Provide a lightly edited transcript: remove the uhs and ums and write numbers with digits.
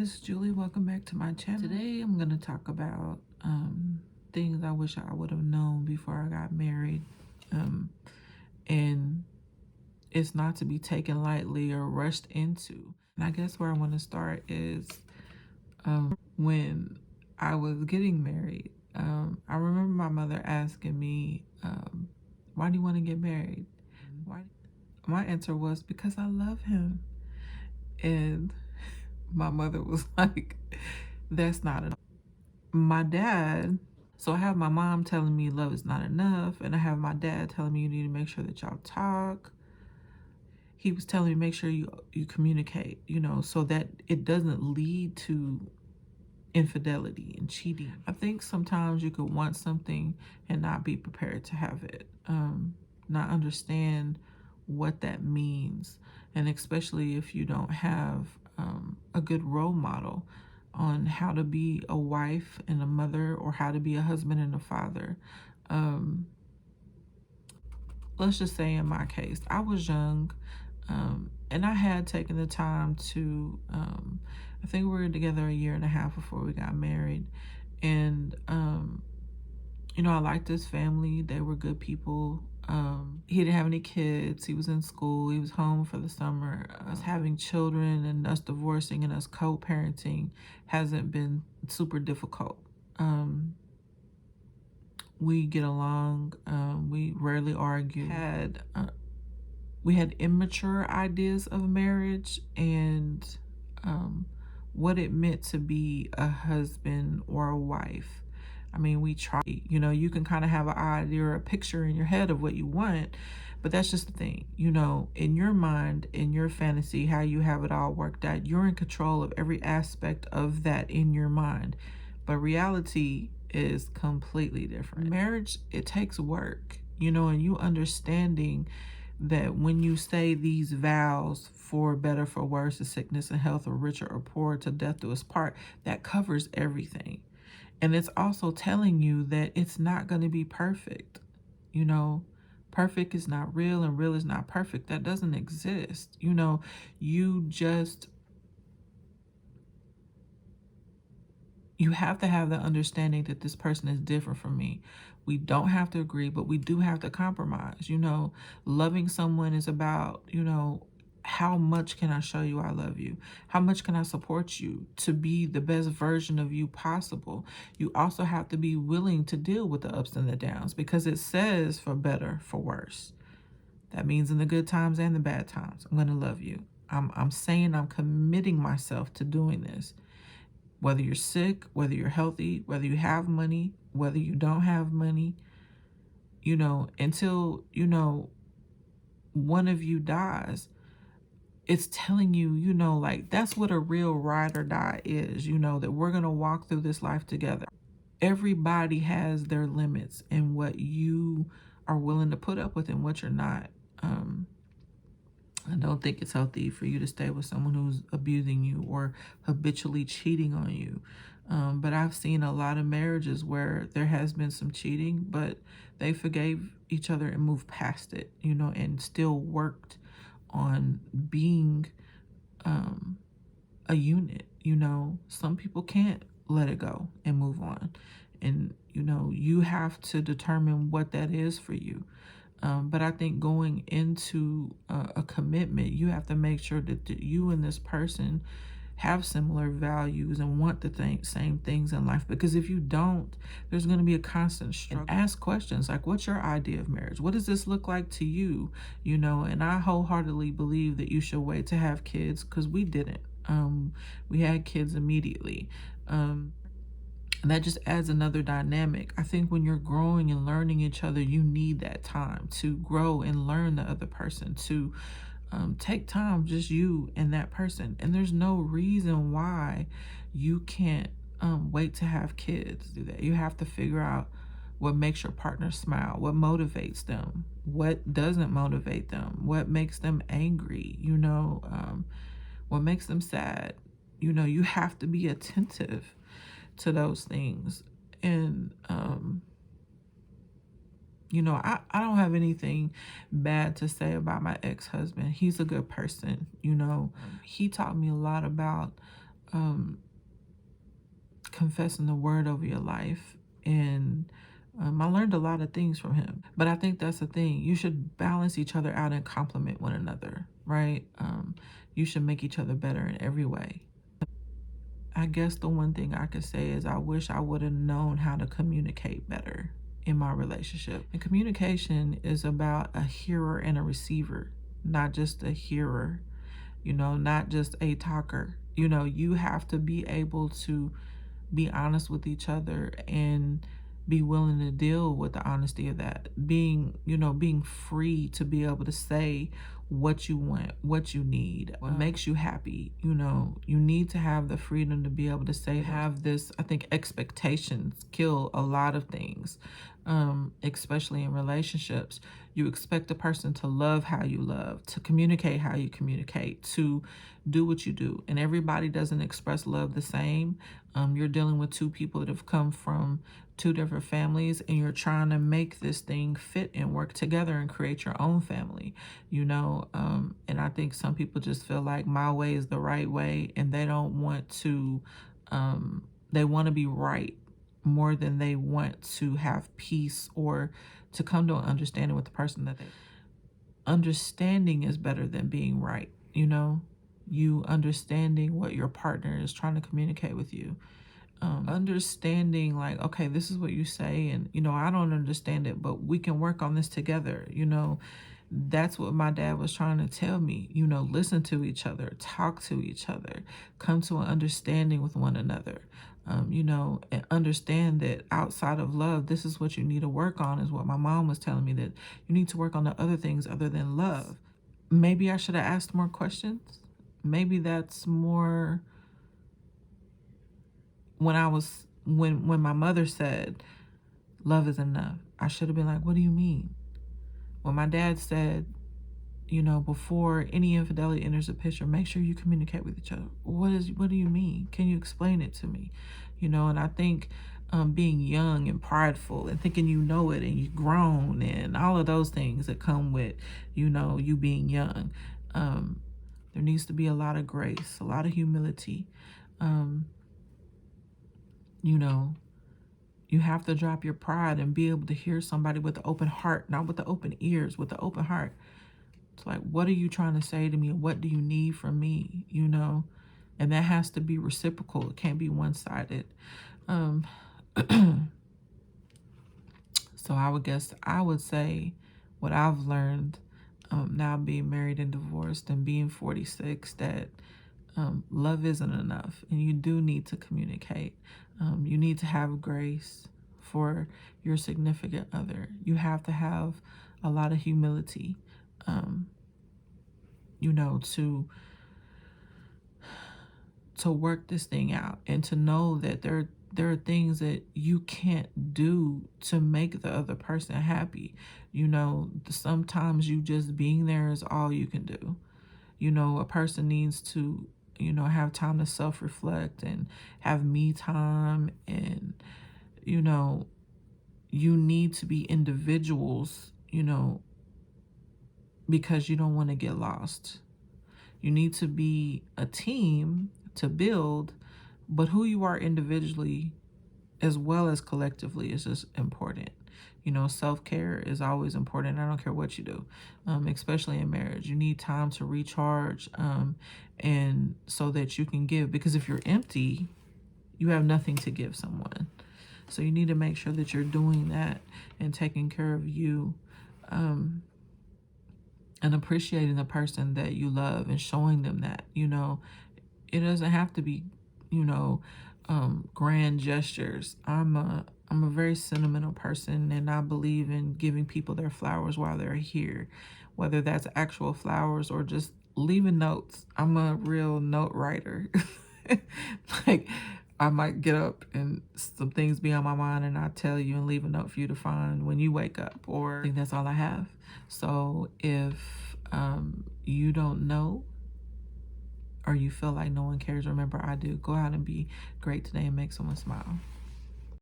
this is Julie. Welcome back to my channel. Today I'm going to talk about things I wish I would have known before I got married. And it's not to be taken lightly or rushed into. And I guess where I want to start is when I was getting married. I remember my mother asking me, why do you want to get married? Why? My answer was, because I love him. And my mother was like, that's not enough. My dad, so I have my mom telling me love is not enough, and I have my dad telling me you need to make sure that y'all talk. He was telling me make sure you communicate, so that it doesn't lead to infidelity and cheating. I think sometimes you could want something and not be prepared to have it, not understand what that means, and especially if you don't have a good role model on how to be a wife and a mother, or how to be a husband and a father. Let's just say in my case, I was young, and I had taken the time to, I think we were together a year and a half before we got married. And, I liked his family. They were good people. He didn't have any kids. He was in school. He was home for the summer. Us having children and us divorcing and us co-parenting hasn't been super difficult. We get along. We rarely argue. We had immature ideas of marriage and what it meant to be a husband or a wife. I mean, we try, you can kind of have an idea or a picture in your head of what you want, but that's just the thing, in your mind, in your fantasy, how you have it all worked out, you're in control of every aspect of that in your mind. But reality is completely different. Marriage, it takes work, and you understanding that when you say these vows, for better, for worse, to sickness and health, or richer or poor, to death do us part, that covers everything. And it's also telling you that it's not going to be perfect. Perfect is not real, and real is not perfect. That doesn't exist. You have to have the understanding that this person is different from me. We don't have to agree, but we do have to compromise. Loving someone is about, how much can I show you I love you? How much can I support you to be the best version of you possible? You also have to be willing to deal with the ups and the downs, because it says for better, for worse. That means in the good times and the bad times, I'm going to love you. I'm saying I'm committing myself to doing this. Whether you're sick, whether you're healthy, whether you have money, whether you don't have money, until, one of you dies, it's telling you, like, that's what a real ride or die is, that we're going to walk through this life together. Everybody has their limits and what you are willing to put up with and what you're not. I don't think it's healthy for you to stay with someone who's abusing you or habitually cheating on you. But I've seen a lot of marriages where there has been some cheating, but they forgave each other and moved past it, and still worked on being a unit. Some people can't let it go and move on. And, you have to determine what that is for you. But I think going into a commitment, you have to make sure that you and this person have similar values and want the same things in life. Because if you don't, there's going to be a constant struggle. And ask questions like, what's your idea of marriage? What does this look like to you? And I wholeheartedly believe that you should wait to have kids, because we didn't. We had kids immediately. And that just adds another dynamic. I think when you're growing and learning each other, you need that time to grow and learn the other person, to take time, just you and that person. And there's no reason why you can't wait to have kids. Do that. You have to figure out what makes your partner smile, what motivates them, what doesn't motivate them, what makes them angry, what makes them sad. You have to be attentive to those things. And I don't have anything bad to say about my ex-husband. He's a good person. He taught me a lot about confessing the word over your life. And I learned a lot of things from him. But I think that's the thing. You should balance each other out and complement one another, right? You should make each other better in every way. I guess the one thing I could say is I wish I would have known how to communicate better in my relationship. And communication is about a hearer and a receiver, not just a hearer, not just a talker. You have to be able to be honest with each other and be willing to deal with the honesty of that. Being free to be able to say what you want, what you need, what makes you happy. You need to have the freedom to be able to say, have this. I think expectations kill a lot of things, especially in relationships. You expect a person to love how you love, to communicate how you communicate, to do what you do. And everybody doesn't express love the same. You're dealing with two people that have come from two different families, and you're trying to make this thing fit and work together and create your own family, and I think some people just feel like my way is the right way, and they don't want to, they want to be right more than they want to have peace or to come to an understanding with the person that they understanding is better than being right. You understanding what your partner is trying to communicate with you, understanding like, okay, this is what you say, and I don't understand it, but we can work on this together. That's what my dad was trying to tell me. Listen to each other, talk to each other, come to an understanding with one another. And understand that outside of love, this is what you need to work on, is what my mom was telling me, that you need to work on the other things other than love. Maybe I should have asked more questions. Maybe that's more when my mother said love is enough. I should have been like, what do you mean? When my dad said, before any infidelity enters the picture, make sure you communicate with each other. What do you mean? Can you explain it to me? And I think being young and prideful and thinking you know it and you've grown and all of those things that come with, you being young. There needs to be a lot of grace, a lot of humility. You have to drop your pride and be able to hear somebody with an open heart, not with the open ears, with the open heart. It's like, what are you trying to say to me? What do you need from me? And that has to be reciprocal. It can't be one-sided. So I would say what I've learned now being married and divorced and being 46, that love isn't enough, and you do need to communicate. You need to have grace for your significant other. You have to have a lot of humility, to work this thing out, and to know that there are things that you can't do to make the other person happy. Sometimes you just being there is all you can do. A person needs to have time to self-reflect and have me time, and you need to be individuals, because you don't want to get lost. You need to be a team to build, but who you are individually as well as collectively is just important. Self-care is always important. I don't care what you do, especially in marriage. You need time to recharge, and so that you can give, because if you're empty, you have nothing to give someone. So you need to make sure that you're doing that and taking care of you, and appreciating the person that you love and showing them that. It doesn't have to be, grand gestures. I'm a very sentimental person, and I believe in giving people their flowers while they're here, whether that's actual flowers or just leaving notes. I'm a real note writer. Like, I might get up and some things be on my mind, and I tell you and leave a note for you to find when you wake up, or I think that's all I have. So if you don't know, or you feel like no one cares, remember I do. Go out and be great today and make someone smile.